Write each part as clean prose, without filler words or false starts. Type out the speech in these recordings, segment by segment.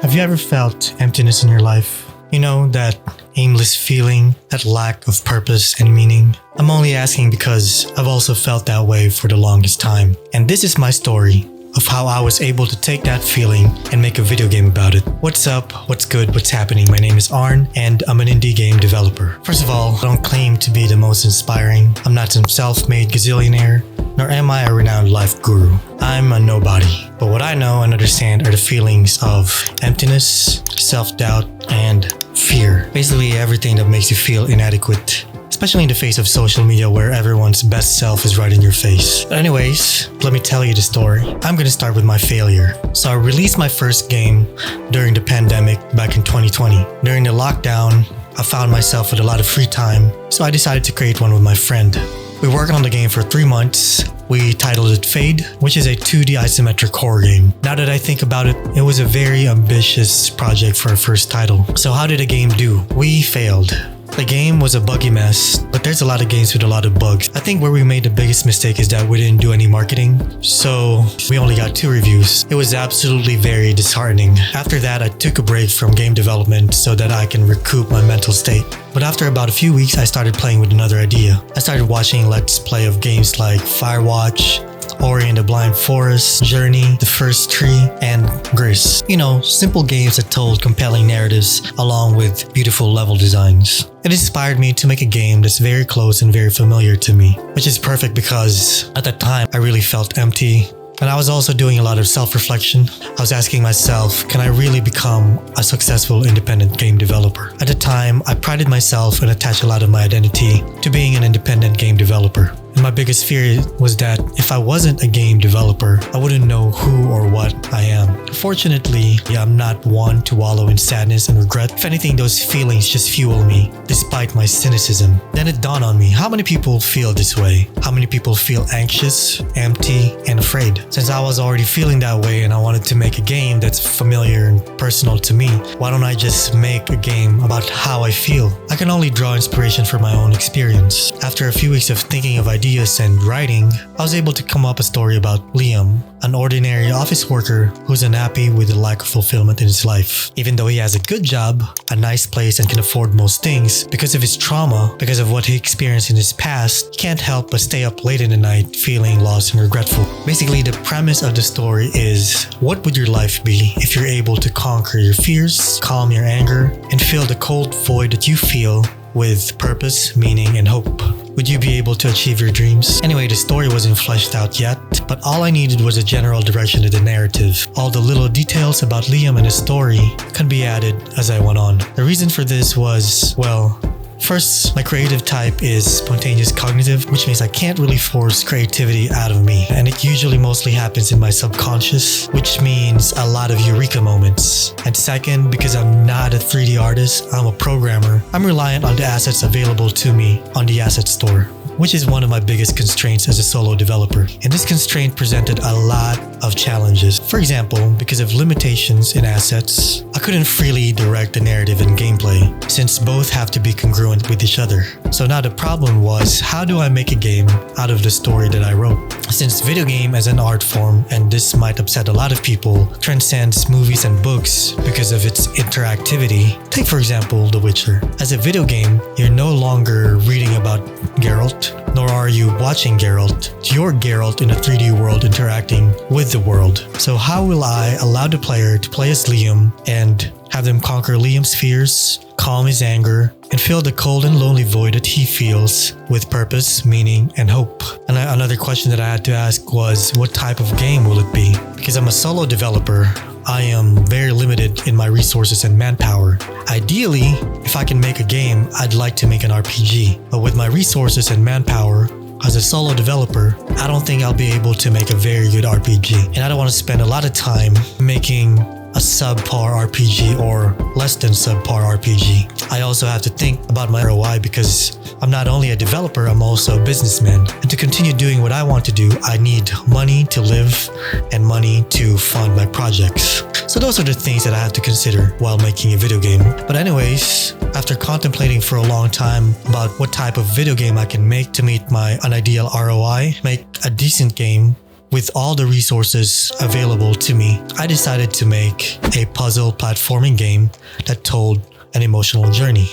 Have you ever felt emptiness in your life? You know, that aimless feeling, that lack of purpose and meaning? I'm only asking because I've also felt that way for the longest time. And this is my story of how I was able to take that feeling and make a video game about it. What's up? What's good? What's happening? My name is Arn and I'm an indie game developer. First of all, I don't claim to be the most inspiring. I'm not some self-made gazillionaire, nor am I a renowned life guru. I'm a nobody. But what I know and understand are the feelings of emptiness, self-doubt, and fear. Basically everything that makes you feel inadequate, especially in the face of social media where everyone's best self is right in your face. But anyways, let me tell you the story. I'm gonna start with my failure. So I released my first game during the pandemic back in 2020. During the lockdown, I found myself with a lot of free time, so I decided to create one with my friend. We worked on the game for 3 months. We titled it Fade, which is a 2D isometric horror game. Now that I think about it, it was a very ambitious project for our first title. So how did the game do? We failed. The game was a buggy mess, but there's a lot of games with a lot of bugs. I think where we made the biggest mistake is that we didn't do any marketing, so we only got 2 reviews. It was absolutely very disheartening. After that, I took a break from game development so that I can recoup my mental state. But after about a few weeks, I started playing with another idea. I started watching Let's Play of games like Firewatch, Ori and the Blind Forest, Journey, The First Tree, and Gris. You know, simple games that told compelling narratives along with beautiful level designs. It inspired me to make a game that's very close and very familiar to me, which is perfect because at that time I really felt empty. And I was also doing a lot of self-reflection. I was asking myself, can I really become a successful independent game developer? At the time, I prided myself and attached a lot of my identity to being an independent game developer. And my biggest fear was that if I wasn't a game developer, I wouldn't know who or what I am. Fortunately, I'm not one to wallow in sadness and regret. If anything, those feelings just fuel me, despite my cynicism. Then it dawned on me, how many people feel this way? How many people feel anxious, empty, and afraid? Since I was already feeling that way and I wanted to make a game that's familiar and personal to me, why don't I just make a game about how I feel? I can only draw inspiration from my own experience. After a few weeks of thinking of ideas and writing, I was able to come up with a story about Liam, an ordinary office worker who's unhappy with the lack of fulfillment in his life. Even though he has a good job, a nice place, and can afford most things, because of his trauma, because of what he experienced in his past, he can't help but stay up late in the night feeling lost and regretful. Basically, the premise of the story is, what would your life be if you're able to conquer your fears, calm your anger, and fill the cold void that you feel with purpose, meaning, and hope? Would you be able to achieve your dreams? Anyway, the story wasn't fleshed out yet, but all I needed was a general direction to the narrative. All the little details about Liam and his story could be added as I went on. The reason for this was, well, first, my creative type is spontaneous cognitive, which means I can't really force creativity out of me. And it usually mostly happens in my subconscious, which means a lot of eureka moments. And second, because I'm not a 3D artist, I'm a programmer, I'm reliant on the assets available to me on the asset store, which is one of my biggest constraints as a solo developer. And this constraint presented a lot of challenges. For example, because of limitations in assets, I couldn't freely direct the narrative and gameplay, since both have to be congruent with each other. So now the problem was, how do I make a game out of the story that I wrote? Since video game as an art form, and this might upset a lot of people, transcends movies and books because of its interactivity. Take for example, The Witcher. As a video game, you're no longer reading about Geralt, nor are you watching Geralt. You're Geralt in a 3D world interacting with the world. So how will I allow the player to play as Liam and have them conquer Liam's fears, calm his anger, and fill the cold and lonely void that he feels with purpose, meaning, and hope? And another question that I had to ask was, what type of game will it be? Because I'm a solo developer, I am very limited in my resources and manpower. Ideally, if I can make a game, I'd like to make an RPG. But with my resources and manpower, as a solo developer, I don't think I'll be able to make a very good RPG. And I don't want to spend a lot of time making a subpar RPG or less than subpar RPG. I also have to think about my ROI because I'm not only a developer, I'm also a businessman. And to continue doing what I want to do, I need money to live and money to fund my projects. So those are the things that I have to consider while making a video game. But anyways, after contemplating for a long time about what type of video game I can make to meet my unideal ROI, make a decent game with all the resources available to me, I decided to make a puzzle platforming game that told an emotional journey.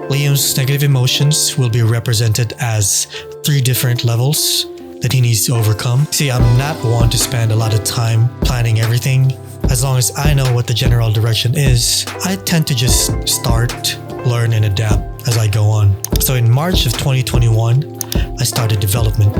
Liam's negative emotions will be represented as 3 different levels that he needs to overcome. See, I'm not one to spend a lot of time planning everything. As long as I know what the general direction is, I tend to just start, learn, and adapt as I go on. So in March of 2021, I started development.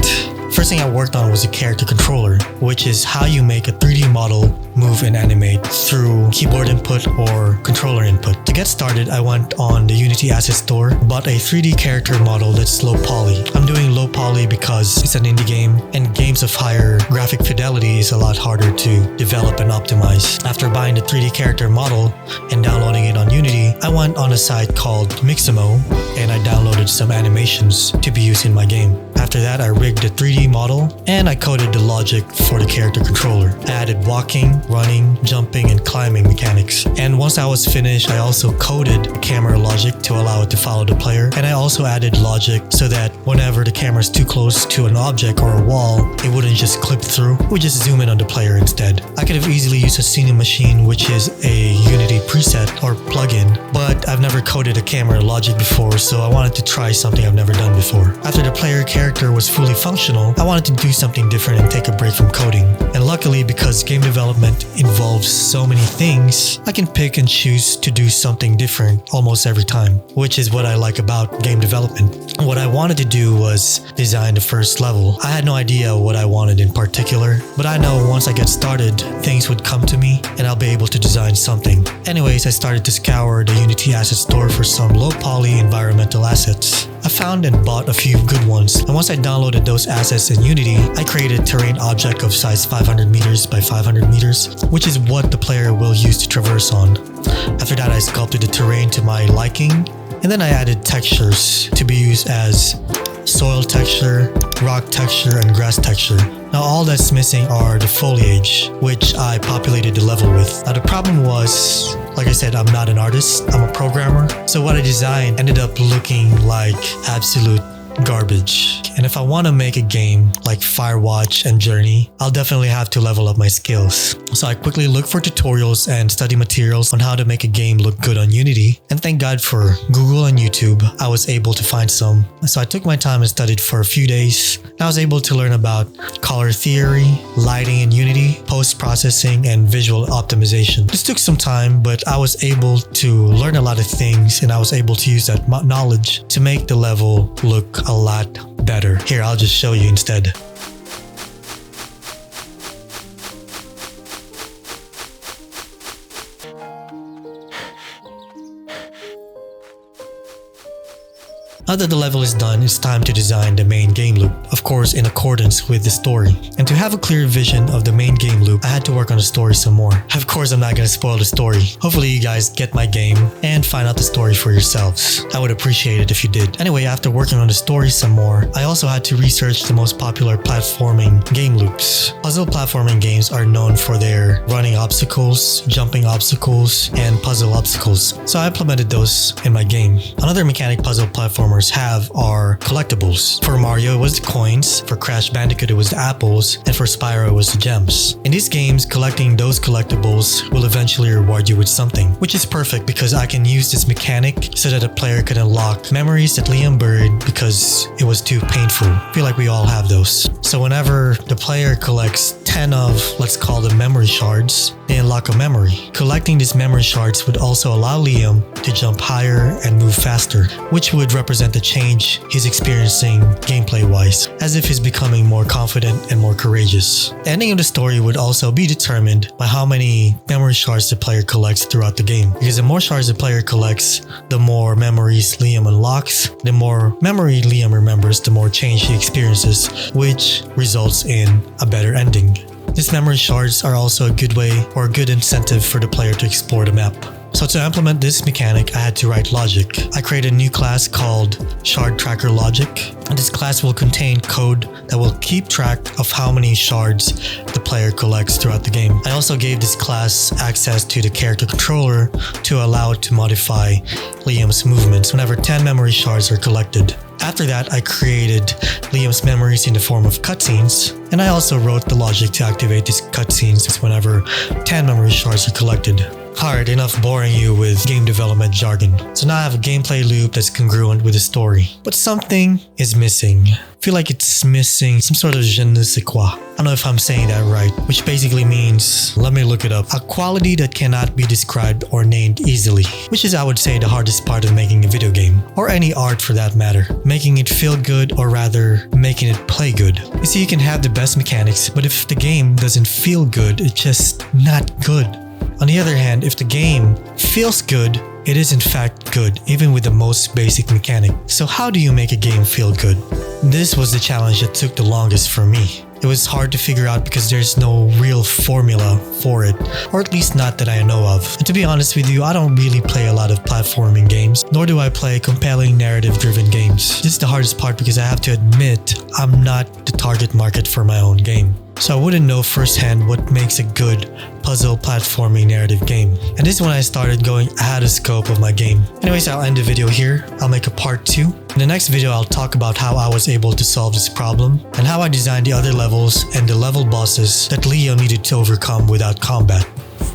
First thing I worked on was a character controller, which is how you make a 3D model move and animate through keyboard input or controller input. To get started, I went on the Unity Asset Store, bought a 3D character model that's low poly. I'm doing low poly because it's an indie game, and games of higher graphic fidelity is a lot harder to develop and optimize. After buying the 3D character model and downloading it on Unity, I went on a site called Mixamo and I downloaded some animations to be used in my game. After that, I rigged the 3D model and I coded the logic for the character controller. I added walking, running, jumping, and climbing mechanics. And once I was finished, I also coded camera logic to allow it to follow the player. And I also added logic so that whenever the camera is too close to an object or a wall, it wouldn't just clip through. It would just zoom in on the player instead. I could have easily used a Scene Machine, which is a Unity preset or plugin, but I've never coded a camera logic before, so I wanted to try something I've never done before. After the player character was fully functional, I wanted to do something different and take a break from coding. And luckily, because game development involves so many things, I can pick and choose to do something different almost every time, which is what I like about game development. What I wanted to do was design the first level. I had no idea what I wanted in particular, but I know once I get started, things would come to me and I'll be able to design something. Anyways, I started to scour the Unity Asset Store for some low poly environmental assets. I found and bought a few good ones, and once I downloaded those assets in Unity, I created a terrain object of size 500 meters by 500 meters, which is what the player will use to traverse on. After that, I sculpted the terrain to my liking, and then I added textures to be used as soil texture, rock texture, and grass texture. Now all that's missing are the foliage, which I populated the level with. Now the problem was, like I said, I'm not an artist, I'm a programmer. So what I designed ended up looking like absolute garbage. And if I want to make a game like Firewatch and Journey, I'll definitely have to level up my skills. So I quickly looked for tutorials and study materials on how to make a game look good on Unity. And thank God for Google and YouTube, I was able to find some. So I took my time and studied for a few days. I was able to learn about color theory, lighting in Unity, post-processing, and visual optimization. This took some time, but I was able to learn a lot of things, and I was able to use that knowledge to make the level look a lot better. Here, I'll just show you instead. Now that the level is done, it's time to design the main game loop, of course in accordance with the story. And to have a clear vision of the main game loop, I had to work on the story some more. Of course, I'm not going to spoil the story. Hopefully you guys get my game and find out the story for yourselves. I would appreciate it if you did. Anyway, after working on the story some more, I also had to research the most popular platforming game loops. Puzzle platforming games are known for their running obstacles, jumping obstacles, and puzzle obstacles. So I implemented those in my game. Another mechanic puzzle platformer have are collectibles. For Mario, it was the coins, for Crash Bandicoot, it was the apples, and for Spyro, it was the gems. In these games, collecting those collectibles will eventually reward you with something, which is perfect because I can use this mechanic so that a player can unlock memories that Liam buried because it was too painful. I feel like we all have those. So whenever the player collects 10 of, let's call them memory shards, they unlock a memory. Collecting these memory shards would also allow Liam to jump higher and move faster, which would represent the change he's experiencing gameplay-wise, as if he's becoming more confident and more courageous. The ending of the story would also be determined by how many memory shards the player collects throughout the game, because the more shards the player collects, the more memories Liam unlocks. The more memory Liam remembers, the more change he experiences, which results in a better ending. These memory shards are also a good way or a good incentive for the player to explore the map. So to implement this mechanic, I had to write logic. I created a new class called Shard Tracker Logic. And this class will contain code that will keep track of how many shards the player collects throughout the game. I also gave this class access to the character controller to allow it to modify Liam's movements whenever 10 memory shards are collected. After that, I created Liam's memories in the form of cutscenes, and I also wrote the logic to activate these cutscenes whenever 10 memory shards are collected. Alright, enough boring you with game development jargon. So now I have a gameplay loop that's congruent with the story. But something is missing. I feel like it's missing some sort of je ne sais quoi. I don't know if I'm saying that right, which basically means, let me look it up, a quality that cannot be described or named easily, which is, I would say, the hardest part of making a video game, or any art for that matter. Making it feel good, or rather, making it play good. You see, you can have the best mechanics, but if the game doesn't feel good, it's just not good. On the other hand, if the game feels good, it is in fact good, even with the most basic mechanic. So how do you make a game feel good? This was the challenge that took the longest for me. It was hard to figure out because there's no real formula for it, or at least not that I know of. And to be honest with you, I don't really play a lot of platforming games, nor do I play compelling narrative-driven games. This is the hardest part because I have to admit I'm not the target market for my own game. So I wouldn't know firsthand what makes a good puzzle platforming narrative game. And this is when I started going out of scope of my game. Anyways, I'll end the video here. I'll make a part 2. In the next video, I'll talk about how I was able to solve this problem and how I designed the other levels and the level bosses that Leo needed to overcome without combat.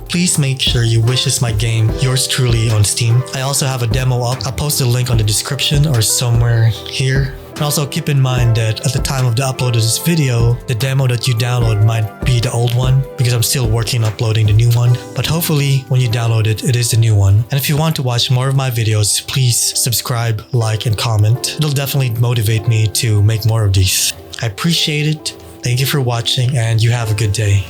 Please make sure you wishlist my game, yours truly, on Steam. I also have a demo up. I'll post a link on the description or somewhere here. And also keep in mind that at the time of the upload of this video, the demo that you download might be the old one because I'm still working on uploading the new one. But hopefully when you download it, it is the new one. And if you want to watch more of my videos, please subscribe, like, and comment. It'll definitely motivate me to make more of these. I appreciate it. Thank you for watching and you have a good day.